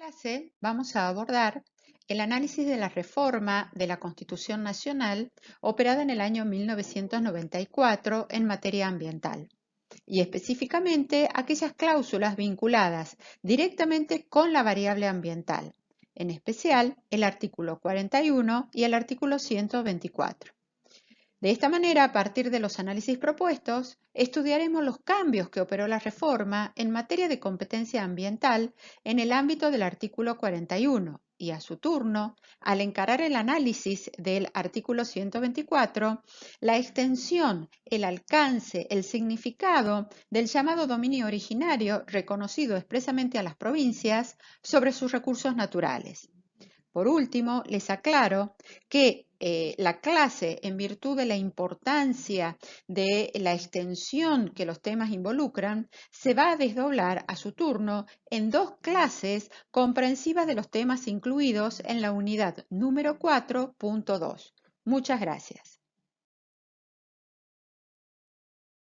clase vamos a abordar el análisis de la reforma de la Constitución Nacional operada en el año 1994 en materia ambiental y específicamente aquellas cláusulas vinculadas directamente con la variable ambiental, en especial el artículo 41 y el artículo 124. De esta manera, a partir de los análisis propuestos, estudiaremos los cambios que operó la reforma en materia de competencia ambiental en el ámbito del artículo 41 y, a su turno, al encarar el análisis del artículo 124, la extensión, el alcance, el significado del llamado dominio originario reconocido expresamente a las provincias sobre sus recursos naturales. Por último, les aclaro que la clase, en virtud de la importancia de la extensión que los temas involucran, se va a desdoblar a su turno en dos clases comprensivas de los temas incluidos en la unidad número 4.2. Muchas gracias.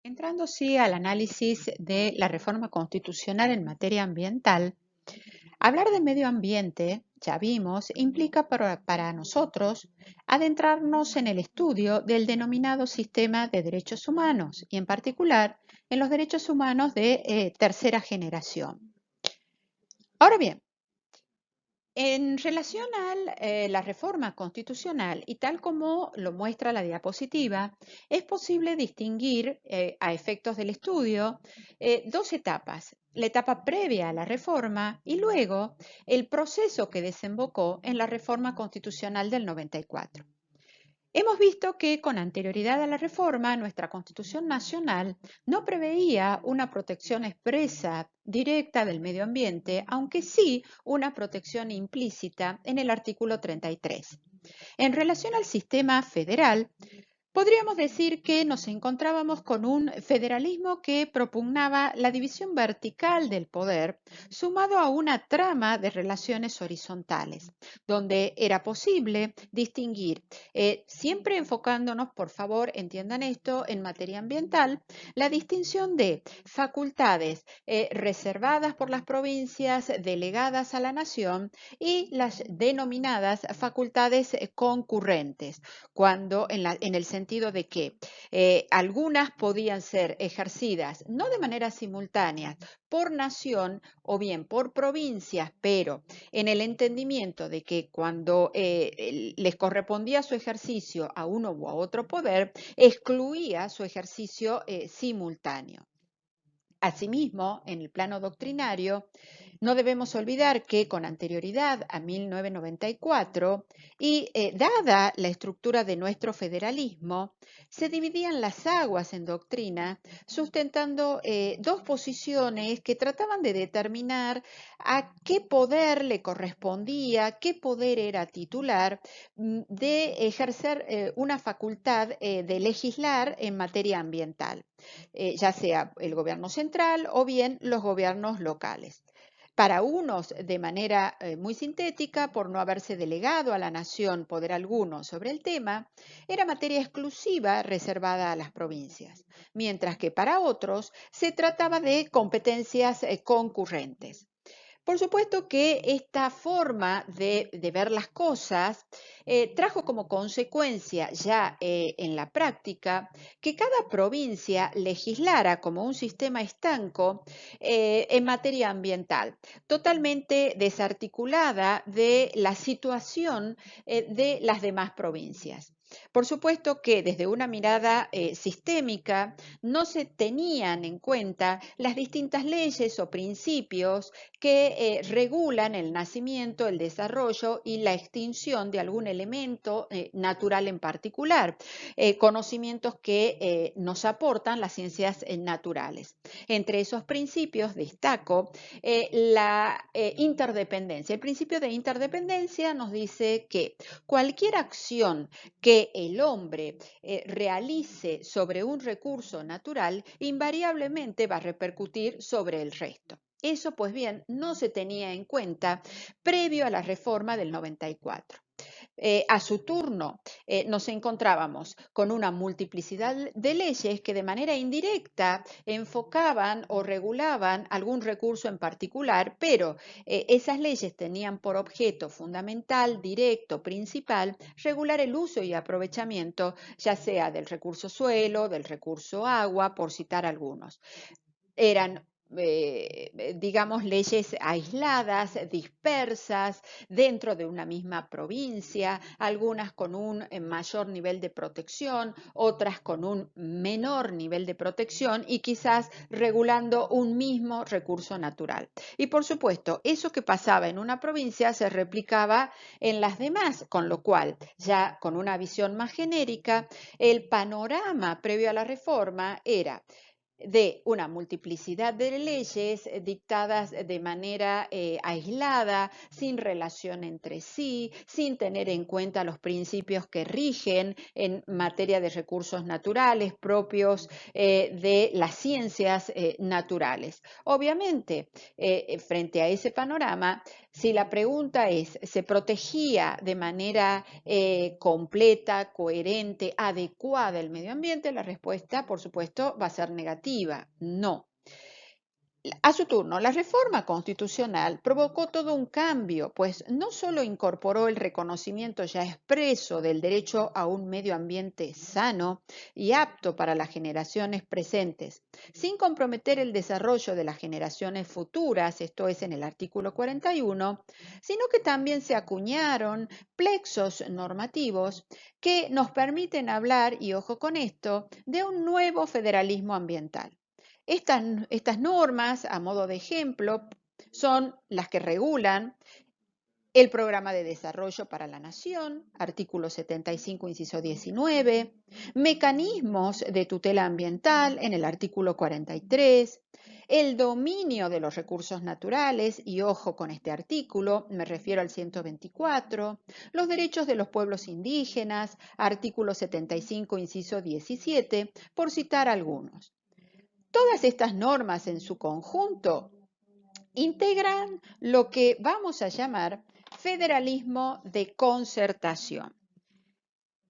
Entrando al análisis de la reforma constitucional en materia ambiental, hablar de medio ambiente, ya vimos, implica para nosotros adentrarnos en el estudio del denominado sistema de derechos humanos y en particular en los derechos humanos de tercera generación. Ahora bien, en relación a la reforma constitucional y tal como lo muestra la diapositiva, es posible distinguir a efectos del estudio dos etapas. La etapa previa a la reforma y luego el proceso que desembocó en la reforma constitucional del 94. Hemos visto que con anterioridad a la reforma, nuestra Constitución Nacional no preveía una protección expresa directa del medio ambiente, aunque sí una protección implícita en el artículo 33. En relación al sistema federal, podríamos decir que nos encontrábamos con un federalismo que propugnaba la división vertical del poder, sumado a una trama de relaciones horizontales, donde era posible distinguir, siempre enfocándonos, por favor, entiendan esto, en materia ambiental, la distinción de facultades reservadas por las provincias, delegadas a la nación, y las denominadas facultades concurrentes, cuando en el sentido de que algunas podían ser ejercidas no de manera simultánea por nación o bien por provincias, pero en el entendimiento de que cuando les correspondía su ejercicio a uno u a otro poder, excluía su ejercicio simultáneo. Asimismo, en el plano doctrinario, no debemos olvidar que con anterioridad a 1994 y dada la estructura de nuestro federalismo, se dividían las aguas en doctrina, sustentando dos posiciones que trataban de determinar a qué poder le correspondía, qué poder era titular de ejercer una facultad de legislar en materia ambiental, ya sea el gobierno central o bien los gobiernos locales. Para unos, de manera muy sintética, por no haberse delegado a la nación poder alguno sobre el tema, era materia exclusiva reservada a las provincias, mientras que para otros se trataba de competencias concurrentes. Por supuesto que esta forma de ver las cosas trajo como consecuencia ya en la práctica que cada provincia legislara como un sistema estanco en materia ambiental, totalmente desarticulada de la situación de las demás provincias. Por supuesto que desde una mirada sistémica no se tenían en cuenta las distintas leyes o principios que regulan el nacimiento, el desarrollo y la extinción de algún elemento natural en particular, conocimientos que nos aportan las ciencias naturales. Entre esos principios destaco la interdependencia. El principio de interdependencia nos dice que cualquier acción que el hombre realice sobre un recurso natural invariablemente va a repercutir sobre el resto. Eso, pues bien, no se tenía en cuenta previo a la reforma del 94. a su turno, nos encontrábamos con una multiplicidad de leyes que de manera indirecta enfocaban o regulaban algún recurso en particular, pero esas leyes tenían por objeto fundamental, directo, principal, regular el uso y aprovechamiento, ya sea del recurso suelo, del recurso agua, por citar algunos. Eran, digamos, leyes aisladas, dispersas, dentro de una misma provincia, algunas con un mayor nivel de protección, otras con un menor nivel de protección y quizás regulando un mismo recurso natural. Y por supuesto, eso que pasaba en una provincia se replicaba en las demás, con lo cual, ya con una visión más genérica, el panorama previo a la reforma era de una multiplicidad de leyes dictadas de manera aislada, sin relación entre sí, sin tener en cuenta los principios que rigen en materia de recursos naturales propios de las ciencias naturales. Obviamente, frente a ese panorama, si la pregunta es, ¿se protegía de manera completa, coherente, adecuada el medio ambiente? La respuesta, por supuesto, va a ser negativa. No. A su turno, la reforma constitucional provocó todo un cambio, pues no solo incorporó el reconocimiento ya expreso del derecho a un medio ambiente sano y apto para las generaciones presentes, sin comprometer el desarrollo de las generaciones futuras, esto es en el artículo 41, sino que también se acuñaron plexos normativos que nos permiten hablar, y ojo con esto, de un nuevo federalismo ambiental. Estas normas, a modo de ejemplo, son las que regulan el Programa de Desarrollo para la Nación, artículo 75, inciso 19, mecanismos de tutela ambiental en el artículo 43, el dominio de los recursos naturales, y ojo con este artículo, me refiero al 124, los derechos de los pueblos indígenas, artículo 75, inciso 17, por citar algunos. Todas estas normas en su conjunto integran lo que vamos a llamar federalismo de concertación.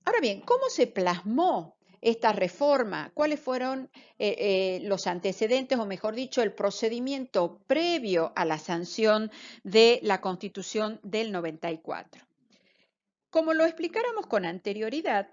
Ahora bien, ¿cómo se plasmó esta reforma? ¿Cuáles fueron los antecedentes, o mejor dicho, el procedimiento previo a la sanción de la Constitución del 94? Como lo explicáramos con anterioridad,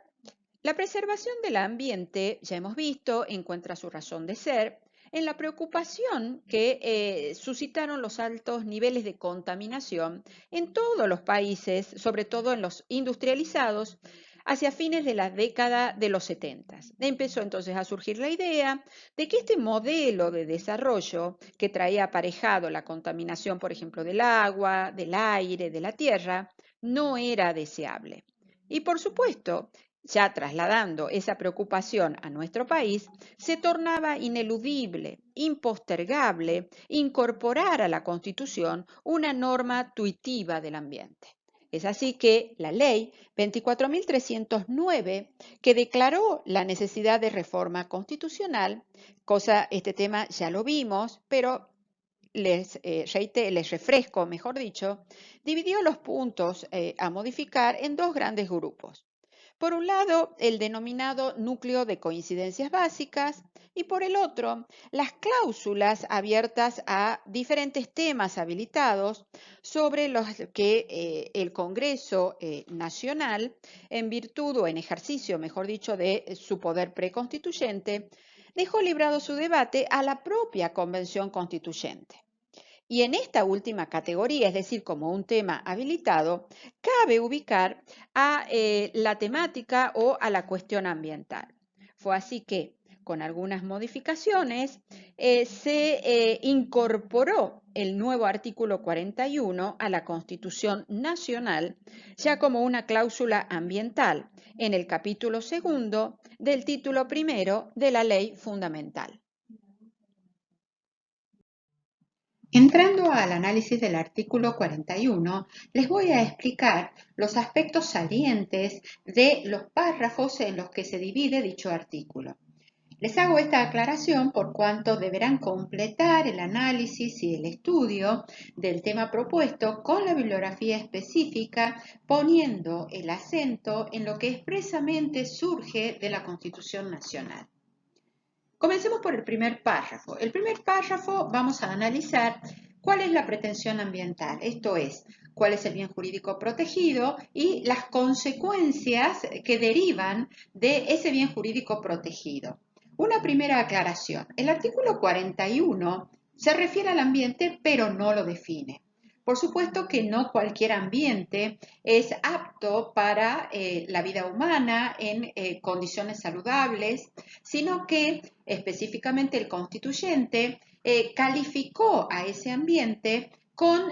la preservación del ambiente, ya hemos visto, encuentra su razón de ser en la preocupación que suscitaron los altos niveles de contaminación en todos los países, sobre todo en los industrializados, hacia fines de la década de los 70. Empezó entonces a surgir la idea de que este modelo de desarrollo que traía aparejado la contaminación, por ejemplo, del agua, del aire, de la tierra, no era deseable. Y por supuesto, ya trasladando esa preocupación a nuestro país, se tornaba ineludible, impostergable, incorporar a la Constitución una norma tuitiva del ambiente. Es así que la ley 24.309, que declaró la necesidad de reforma constitucional, este tema ya lo vimos, pero les refresco, mejor dicho, dividió los puntos a modificar en dos grandes grupos. Por un lado, el denominado núcleo de coincidencias básicas y por el otro, las cláusulas abiertas a diferentes temas habilitados sobre los que el Congreso Nacional, en virtud o en ejercicio, mejor dicho, de su poder preconstituyente, dejó librado su debate a la propia Convención Constituyente. Y en esta última categoría, es decir, como un tema habilitado, cabe ubicar a la temática o a la cuestión ambiental. Fue así que, con algunas modificaciones, se incorporó el nuevo artículo 41 a la Constitución Nacional, ya como una cláusula ambiental, en el capítulo segundo del título primero de la Ley Fundamental. Entrando al análisis del artículo 41, les voy a explicar los aspectos salientes de los párrafos en los que se divide dicho artículo. Les hago esta aclaración por cuanto deberán completar el análisis y el estudio del tema propuesto con la bibliografía específica, poniendo el acento en lo que expresamente surge de la Constitución Nacional. Comencemos por el primer párrafo. El primer párrafo vamos a analizar cuál es la pretensión ambiental, esto es, cuál es el bien jurídico protegido y las consecuencias que derivan de ese bien jurídico protegido. Una primera aclaración. El artículo 41 se refiere al ambiente, pero no lo define. Por supuesto que no cualquier ambiente es apto para la vida humana en condiciones saludables, sino que específicamente el constituyente calificó a ese ambiente con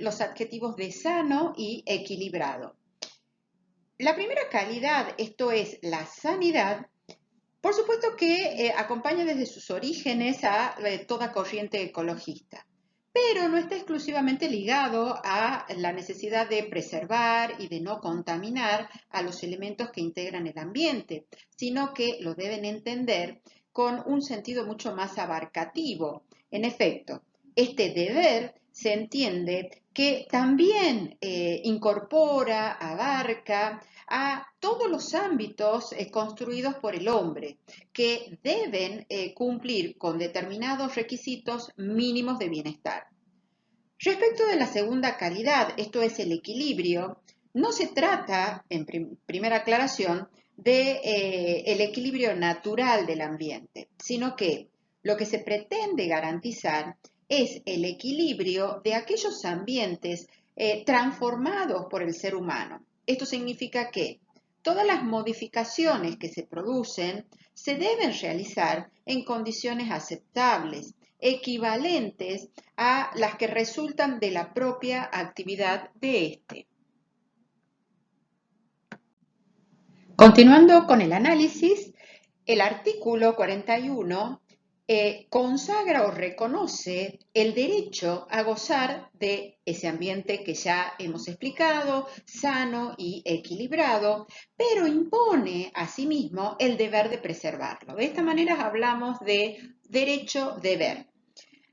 los adjetivos de sano y equilibrado. La primera calidad, esto es la sanidad, por supuesto que acompaña desde sus orígenes a toda corriente ecologista, pero no está exclusivamente ligado a la necesidad de preservar y de no contaminar a los elementos que integran el ambiente, sino que lo deben entender con un sentido mucho más abarcativo. En efecto, este deber se entiende que también incorpora, abarca a todos los ámbitos construidos por el hombre, que deben cumplir con determinados requisitos mínimos de bienestar. Respecto de la segunda calidad, esto es el equilibrio, no se trata, en primera aclaración, de el equilibrio natural del ambiente, sino que lo que se pretende garantizar es el equilibrio de aquellos ambientes transformados por el ser humano. Esto significa que todas las modificaciones que se producen se deben realizar en condiciones aceptables, equivalentes a las que resultan de la propia actividad de éste. Continuando con el análisis, el artículo 41 consagra o reconoce el derecho a gozar de ese ambiente que ya hemos explicado, sano y equilibrado, pero impone asimismo el deber de preservarlo. De esta manera hablamos de derecho-deber.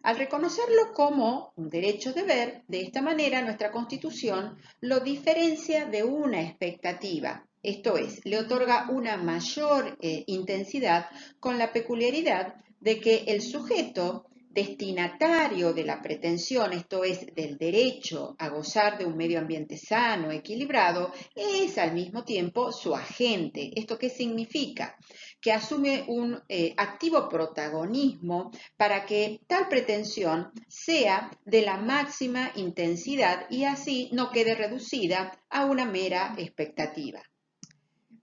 Al reconocerlo como un derecho-deber, de esta manera nuestra Constitución lo diferencia de una expectativa, esto es, le otorga una mayor intensidad con la peculiaridad de que el sujeto destinatario de la pretensión, esto es, del derecho a gozar de un medio ambiente sano, equilibrado, es al mismo tiempo su agente. ¿Esto qué significa? Que asume un activo protagonismo para que tal pretensión sea de la máxima intensidad y así no quede reducida a una mera expectativa.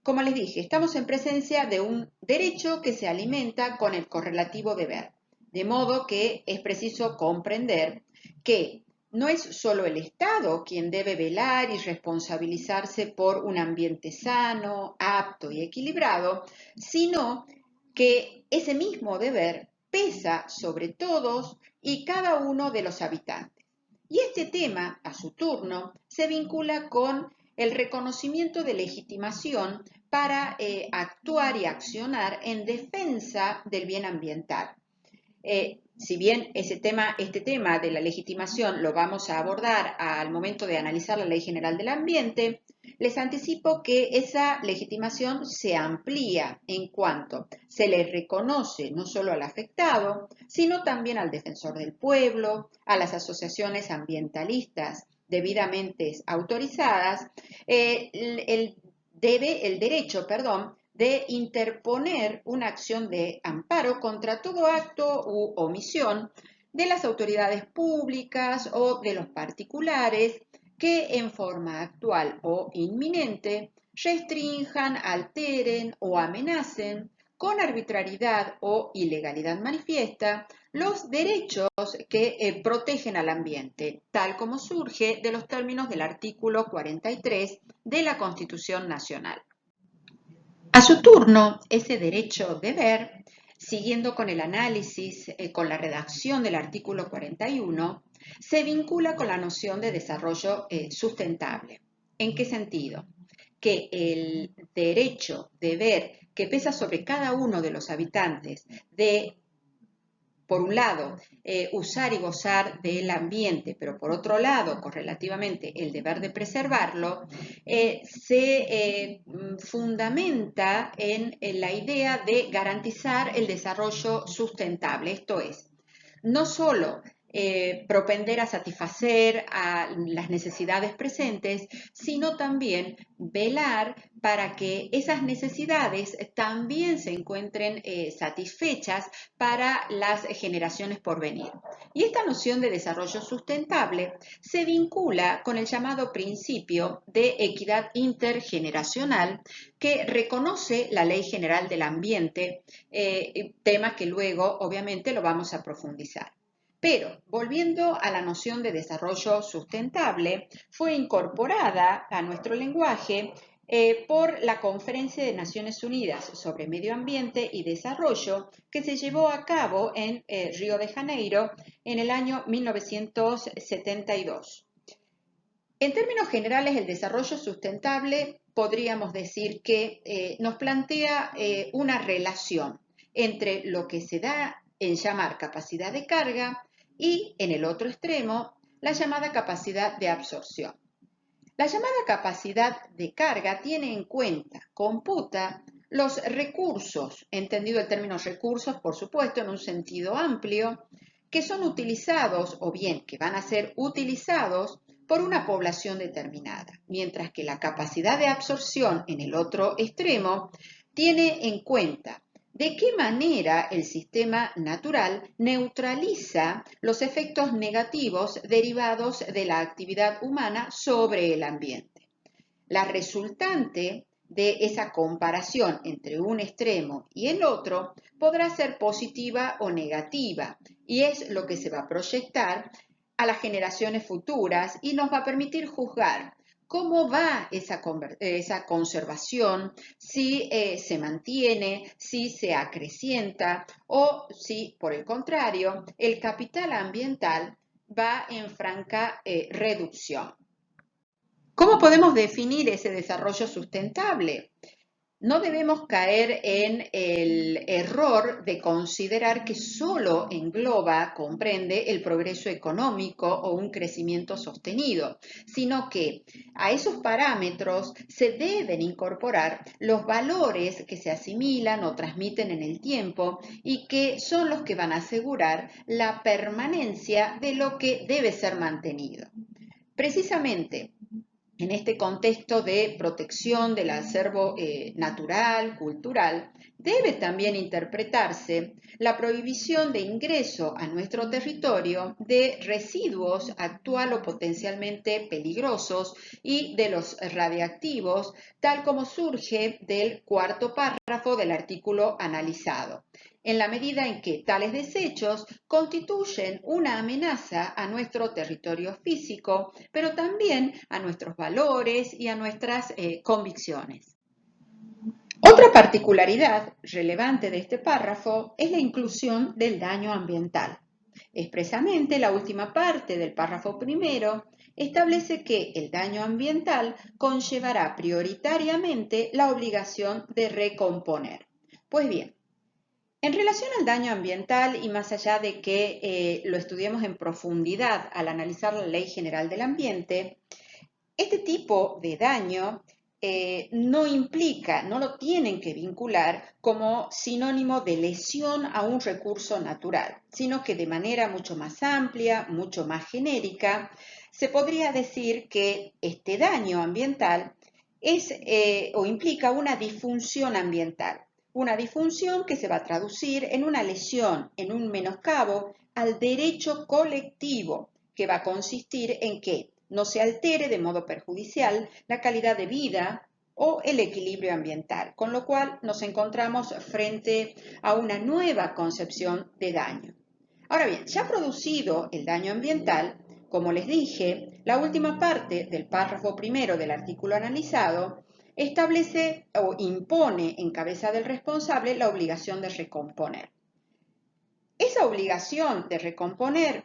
Como les dije, estamos en presencia de un derecho que se alimenta con el correlativo deber, de modo que es preciso comprender que no es solo el Estado quien debe velar y responsabilizarse por un ambiente sano, apto y equilibrado, sino que ese mismo deber pesa sobre todos y cada uno de los habitantes. Y este tema, a su turno, se vincula con el reconocimiento de legitimación para actuar y accionar en defensa del bien ambiental. Si bien este tema de la legitimación lo vamos a abordar al momento de analizar la Ley General del Ambiente, les anticipo que esa legitimación se amplía en cuanto se le reconoce no solo al afectado, sino también al defensor del pueblo, a las asociaciones ambientalistas debidamente autorizadas, el derecho, de interponer una acción de amparo contra todo acto u omisión de las autoridades públicas o de los particulares que en forma actual o inminente restrinjan, alteren o amenacen con arbitrariedad o ilegalidad manifiesta los derechos que protegen al ambiente, tal como surge de los términos del artículo 43 de la Constitución Nacional. A su turno, ese derecho-deber, siguiendo con el análisis, con la redacción del artículo 41, se vincula con la noción de desarrollo sustentable. ¿En qué sentido? que el derecho, deber que pesa sobre cada uno de los habitantes de, por un lado, usar y gozar del ambiente, pero por otro lado, correlativamente, el deber de preservarlo, se fundamenta en la idea de garantizar el desarrollo sustentable. Esto es, no solo propender a satisfacer a las necesidades presentes, sino también velar para que esas necesidades también se encuentren satisfechas para las generaciones por venir. Y esta noción de desarrollo sustentable se vincula con el llamado principio de equidad intergeneracional que reconoce la Ley General del Ambiente, tema que luego obviamente lo vamos a profundizar. Pero, volviendo a la noción de desarrollo sustentable, fue incorporada a nuestro lenguaje por la Conferencia de Naciones Unidas sobre Medio Ambiente y Desarrollo que se llevó a cabo en Río de Janeiro en el año 1972. En términos generales, el desarrollo sustentable podríamos decir que nos plantea una relación entre lo que se da en llamar capacidad de carga y, en el otro extremo, la llamada capacidad de absorción. La llamada capacidad de carga tiene en cuenta, computa los recursos, entendido el término recursos, por supuesto, en un sentido amplio, que son utilizados o bien que van a ser utilizados por una población determinada, mientras que la capacidad de absorción en el otro extremo tiene en cuenta de qué manera el sistema natural neutraliza los efectos negativos derivados de la actividad humana sobre el ambiente. La resultante de esa comparación entre un extremo y el otro podrá ser positiva o negativa y es lo que se va a proyectar a las generaciones futuras y nos va a permitir juzgar cómo va esa conservación, si se mantiene, si se acrecienta o si, por el contrario, el capital ambiental va en franca reducción. ¿Cómo podemos definir ese desarrollo sustentable? No debemos caer en el error de considerar que solo engloba, comprende el progreso económico o un crecimiento sostenido, sino que a esos parámetros se deben incorporar los valores que se asimilan o transmiten en el tiempo y que son los que van a asegurar la permanencia de lo que debe ser mantenido. Precisamente, en este contexto de protección del acervo natural, cultural, debe también interpretarse la prohibición de ingreso a nuestro territorio de residuos actual o potencialmente peligrosos y de los radiactivos, tal como surge del cuarto párrafo del artículo analizado, en la medida en que tales desechos constituyen una amenaza a nuestro territorio físico, pero también a nuestros valores y a nuestras convicciones. Otra particularidad relevante de este párrafo es la inclusión del daño ambiental. Expresamente, la última parte del párrafo primero establece que el daño ambiental conllevará prioritariamente la obligación de recomponer. Pues bien, en relación al daño ambiental y más allá de que lo estudiemos en profundidad al analizar la Ley General del Ambiente, este tipo de daño no implica, no lo tienen que vincular como sinónimo de lesión a un recurso natural, sino que de manera mucho más amplia, mucho más genérica, se podría decir que este daño ambiental es o implica una disfunción ambiental. Una disfunción que se va a traducir en una lesión, en un menoscabo al derecho colectivo, que va a consistir en que no se altere de modo perjudicial la calidad de vida o el equilibrio ambiental, con lo cual nos encontramos frente a una nueva concepción de daño. Ahora bien, ya producido el daño ambiental, como les dije, la última parte del párrafo primero del artículo analizado establece o impone en cabeza del responsable la obligación de recomponer. Esa obligación de recomponer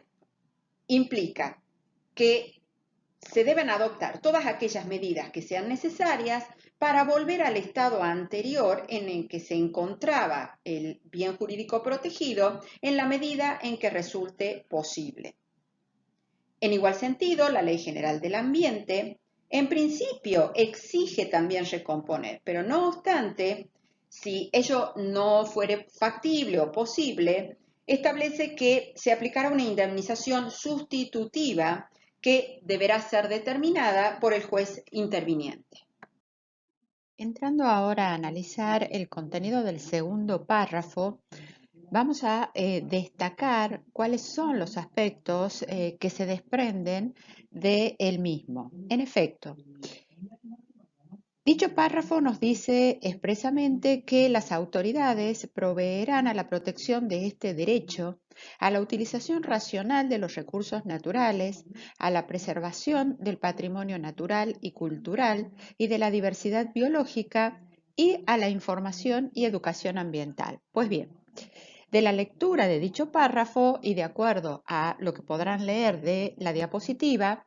implica que se deben adoptar todas aquellas medidas que sean necesarias para volver al estado anterior en el que se encontraba el bien jurídico protegido en la medida en que resulte posible. En igual sentido, la Ley General del Ambiente, en principio, exige también recomponer, pero no obstante, si ello no fuere factible o posible, establece que se aplicará una indemnización sustitutiva que deberá ser determinada por el juez interviniente. Entrando ahora a analizar el contenido del segundo párrafo, vamos a destacar cuáles son los aspectos que se desprenden del mismo. En efecto, dicho párrafo nos dice expresamente que las autoridades proveerán a la protección de este derecho, a la utilización racional de los recursos naturales, a la preservación del patrimonio natural y cultural y de la diversidad biológica y a la información y educación ambiental. Pues bien, de la lectura de dicho párrafo y de acuerdo a lo que podrán leer de la diapositiva,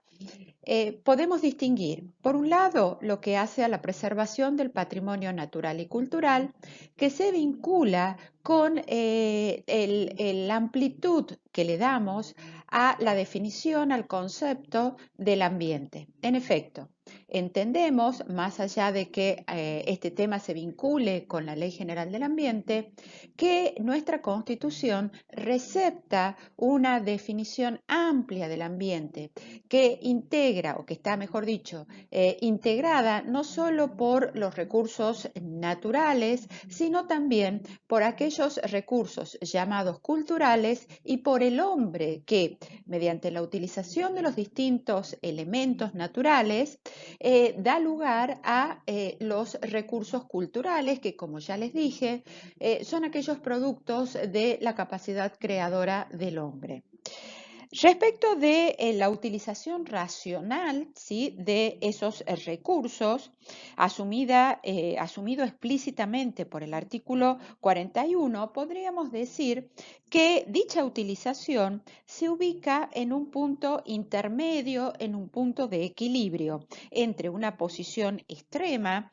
podemos distinguir, por un lado, lo que hace a la preservación del patrimonio natural y cultural, que se vincula con la amplitud que le damos a la definición, al concepto del ambiente. En efecto, entendemos, más allá de que este tema se vincule con la Ley General del Ambiente, que nuestra Constitución recepta una definición amplia del ambiente que integra, o que está, mejor dicho, integrada no solo por los recursos naturales, sino también por aquellos recursos llamados culturales y por el hombre que, mediante la utilización de los distintos elementos naturales, da lugar a los recursos culturales que, como ya les dije, son aquellos productos de la capacidad creadora del hombre. Respecto de la utilización racional, ¿sí?, de esos recursos, asumido explícitamente por el artículo 41, podríamos decir que dicha utilización se ubica en un punto intermedio, en un punto de equilibrio entre una posición extrema,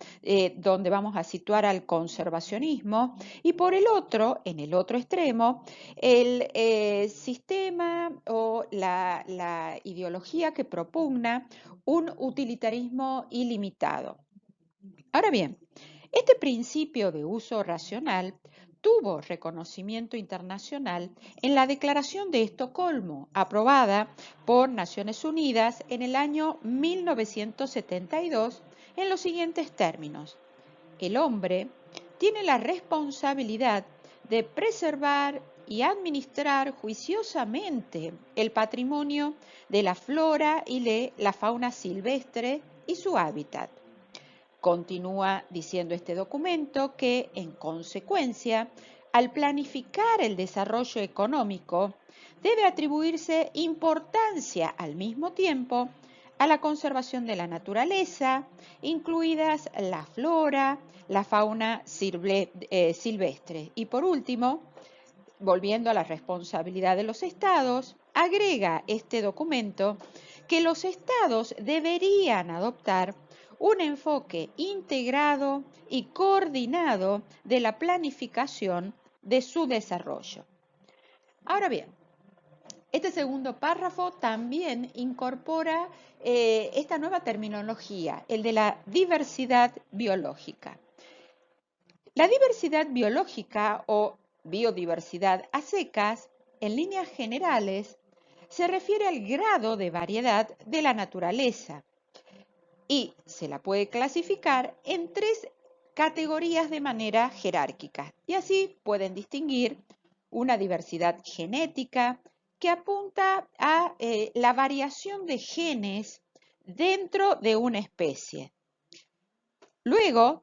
donde vamos a situar al conservacionismo, y por el otro, en el otro extremo, el sistema o la ideología que propugna un utilitarismo ilimitado. Ahora bien, este principio de uso racional tuvo reconocimiento internacional en la Declaración de Estocolmo, aprobada por Naciones Unidas en el año 1972, en los siguientes términos: el hombre tiene la responsabilidad de preservar y administrar juiciosamente el patrimonio de la flora y de la fauna silvestre y su hábitat. Continúa diciendo este documento que, en consecuencia, al planificar el desarrollo económico, debe atribuirse importancia al mismo tiempo a la conservación de la naturaleza, incluidas la flora, la fauna silvestre. Y por último, volviendo a la responsabilidad de los estados, agrega este documento que los estados deberían adoptar un enfoque integrado y coordinado de la planificación de su desarrollo. Ahora bien, este segundo párrafo también incorpora esta nueva terminología, el de la diversidad biológica. La diversidad biológica o biodiversidad a secas, en líneas generales, se refiere al grado de variedad de la naturaleza y se la puede clasificar en tres categorías de manera jerárquica. Y así pueden distinguir una diversidad genética que apunta a la variación de genes dentro de una especie. Luego,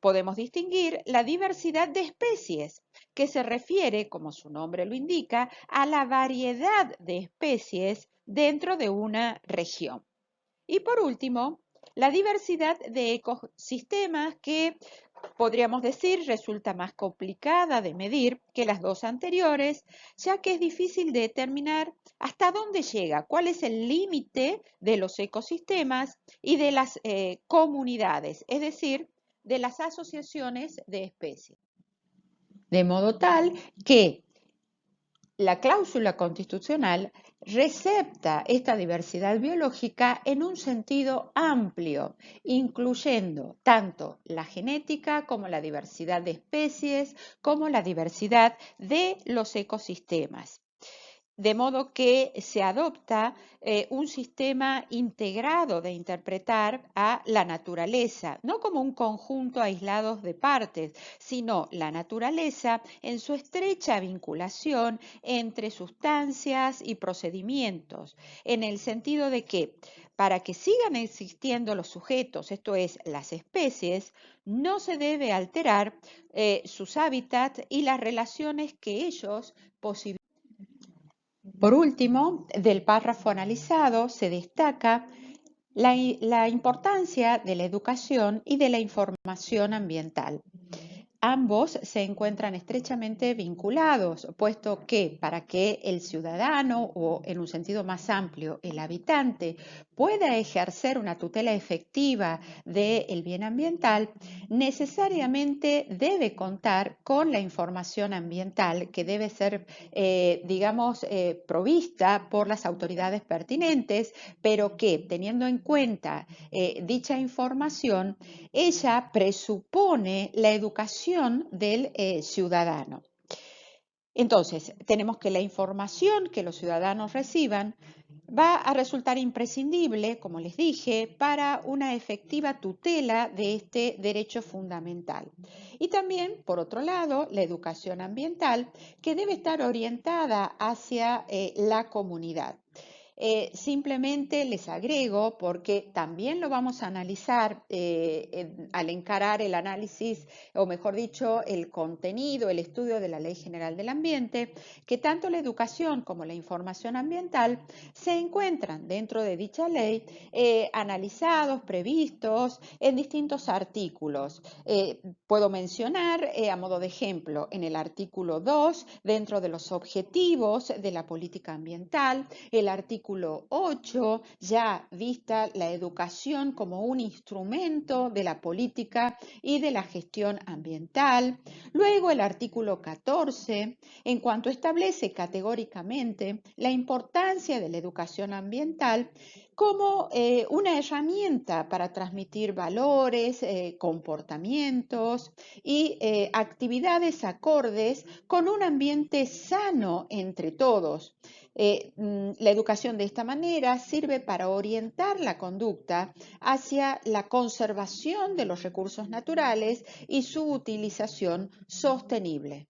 podemos distinguir la diversidad de especies, que se refiere, como su nombre lo indica, a la variedad de especies dentro de una región. Y por último, la diversidad de ecosistemas que Podríamos decir, resulta más complicada de medir que las dos anteriores, ya que es difícil de determinar hasta dónde llega, cuál es el límite de los ecosistemas y de las comunidades, es decir, de las asociaciones de especies. De modo tal que la cláusula constitucional recepta esta diversidad biológica en un sentido amplio, incluyendo tanto la genética como la diversidad de especies, como la diversidad de los ecosistemas. De modo que se adopta un sistema integrado de interpretar a la naturaleza, no como un conjunto aislado de partes, sino la naturaleza en su estrecha vinculación entre sustancias y procedimientos, en el sentido de que para que sigan existiendo los sujetos, esto es, las especies, no se debe alterar sus hábitats y las relaciones que ellos posibilitan. Por último, del párrafo analizado se destaca la importancia de la educación y de la información ambiental. Ambos se encuentran estrechamente vinculados, puesto que para que el ciudadano o, en un sentido más amplio, el habitante pueda ejercer una tutela efectiva del bien ambiental, necesariamente debe contar con la información ambiental que debe ser, provista por las autoridades pertinentes, pero que, teniendo en cuenta dicha información, ella presupone la educación del ciudadano. Entonces, tenemos que la información que los ciudadanos reciban va a resultar imprescindible, como les dije, para una efectiva tutela de este derecho fundamental. Y también, por otro lado, la educación ambiental, que debe estar orientada hacia la comunidad. Simplemente les agrego, porque también lo vamos a analizar al encarar el análisis, o mejor dicho, el contenido, el estudio de la Ley General del Ambiente, que tanto la educación como la información ambiental se encuentran dentro de dicha ley analizados, previstos en distintos artículos. Puedo mencionar, a modo de ejemplo, en el artículo 2, dentro de los objetivos de la política ambiental, el artículo 8, ya vista la educación como un instrumento de la política y de la gestión ambiental. Luego el artículo 14, en cuanto establece categóricamente la importancia de la educación ambiental como una herramienta para transmitir valores, comportamientos y actividades acordes con un ambiente sano entre todos. La educación de esta manera sirve para orientar la conducta hacia la conservación de los recursos naturales y su utilización sostenible.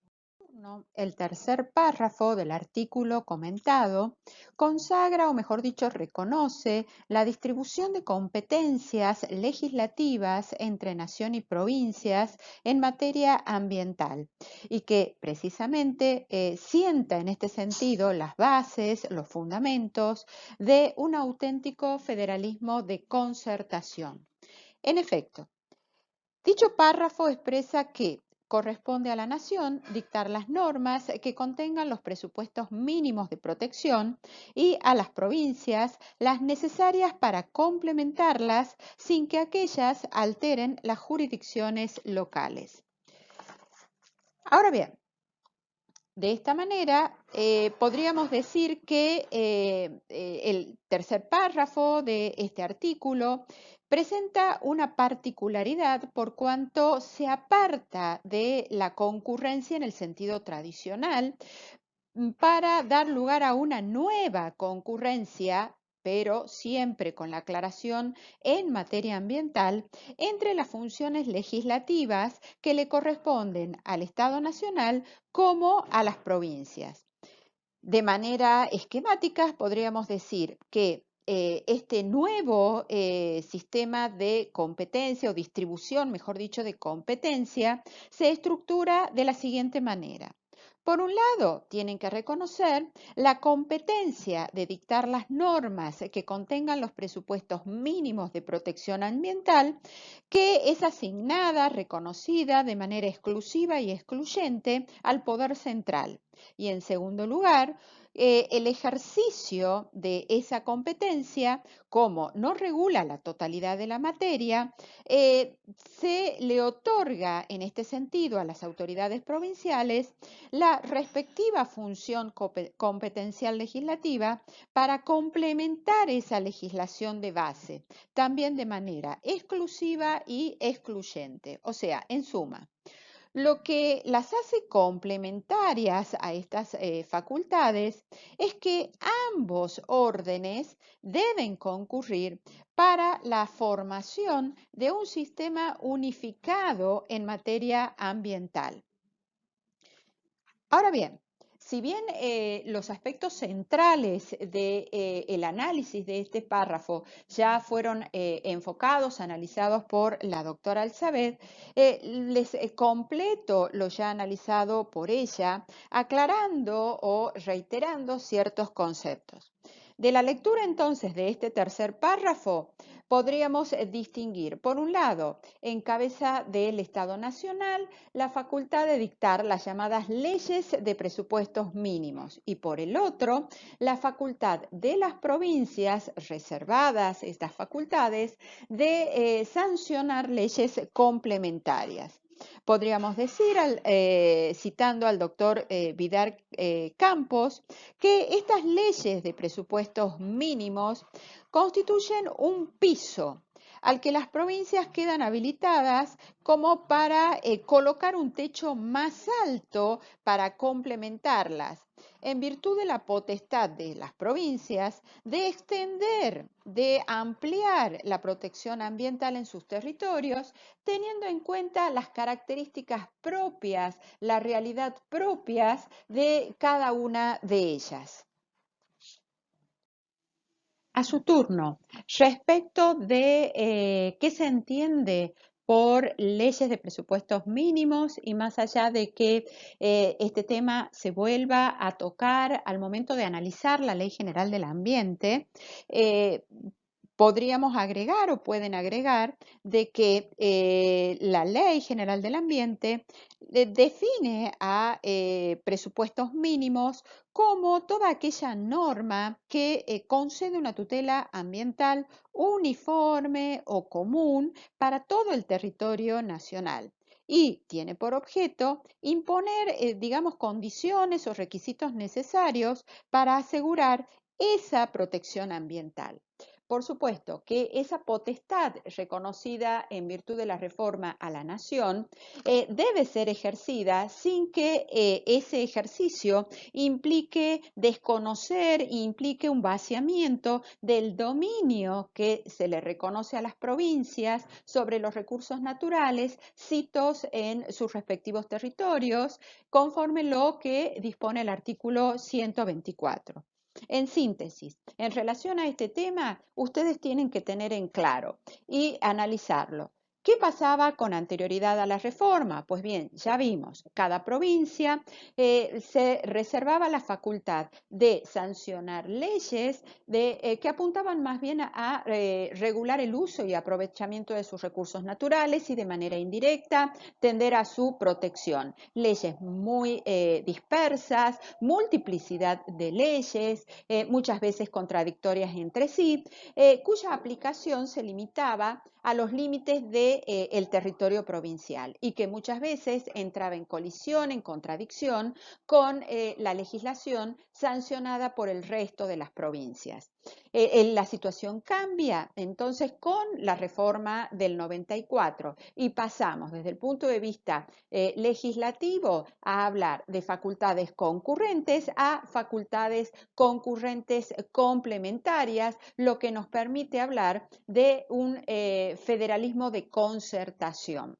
El tercer párrafo del artículo comentado consagra, o mejor dicho, reconoce la distribución de competencias legislativas entre nación y provincias en materia ambiental y que precisamente sienta en este sentido las bases, los fundamentos de un auténtico federalismo de concertación. En efecto, dicho párrafo expresa que corresponde a la nación dictar las normas que contengan los presupuestos mínimos de protección y a las provincias las necesarias para complementarlas sin que aquellas alteren las jurisdicciones locales. Ahora bien, de esta manera, podríamos decir que el tercer párrafo de este artículo presenta una particularidad por cuanto se aparta de la concurrencia en el sentido tradicional para dar lugar a una nueva concurrencia, pero siempre con la aclaración en materia ambiental, entre las funciones legislativas que le corresponden al Estado Nacional como a las provincias. De manera esquemática, podríamos decir que este nuevo sistema de competencia o distribución, mejor dicho, de competencia, se estructura de la siguiente manera. Por un lado, tienen que reconocer la competencia de dictar las normas que contengan los presupuestos mínimos de protección ambiental, que es asignada, reconocida de manera exclusiva y excluyente al Poder Central. Y en segundo lugar, el ejercicio de esa competencia, como no regula la totalidad de la materia, se le otorga en este sentido a las autoridades provinciales la respectiva función competencial legislativa para complementar esa legislación de base, también de manera exclusiva y excluyente. O sea, en suma, lo que las hace complementarias a estas facultades es que ambos órdenes deben concurrir para la formación de un sistema unificado en materia ambiental. Ahora bien, si bien los aspectos centrales del análisis de este párrafo ya fueron enfocados, analizados por la doctora Elizabeth, les completo lo ya analizado por ella, aclarando o reiterando ciertos conceptos. De la lectura entonces de este tercer párrafo, podríamos distinguir, por un lado, en cabeza del Estado Nacional, la facultad de dictar las llamadas leyes de presupuestos mínimos y por el otro, la facultad de las provincias, reservadas estas facultades, de sancionar leyes complementarias. Podríamos decir, citando al doctor Vidal Campos, que estas leyes de presupuestos mínimos constituyen un piso al que las provincias quedan habilitadas como para colocar un techo más alto para complementarlas, en virtud de la potestad de las provincias de extender, de ampliar la protección ambiental en sus territorios, teniendo en cuenta las características propias, la realidad propias de cada una de ellas. A su turno, respecto de qué se entiende por leyes de presupuestos mínimos y más allá de que este tema se vuelva a tocar al momento de analizar la Ley General del Ambiente, podríamos agregar o pueden agregar de que la Ley General del Ambiente define a presupuestos mínimos como toda aquella norma que concede una tutela ambiental uniforme o común para todo el territorio nacional y tiene por objeto imponer, digamos, condiciones o requisitos necesarios para asegurar esa protección ambiental. Por supuesto que esa potestad reconocida en virtud de la reforma a la nación debe ser ejercida sin que ese ejercicio implique desconocer, implique un vaciamiento del dominio que se le reconoce a las provincias sobre los recursos naturales sitos en sus respectivos territorios, conforme lo que dispone el artículo 124. En síntesis, en relación a este tema, ustedes tienen que tener en claro y analizarlo. ¿Qué pasaba con anterioridad a la reforma? Pues bien, ya vimos, cada provincia se reservaba la facultad de sancionar leyes que apuntaban más bien a regular el uso y aprovechamiento de sus recursos naturales y de manera indirecta tender a su protección. Leyes muy dispersas, multiplicidad de leyes, muchas veces contradictorias entre sí, cuya aplicación se limitaba a los límites del territorio provincial y que muchas veces entraba en colisión, en contradicción con la legislación sancionada por el resto de las provincias. La situación cambia entonces con la reforma del 94 y pasamos desde el punto de vista legislativo a hablar de facultades concurrentes a facultades concurrentes complementarias, lo que nos permite hablar de un federalismo de concertación.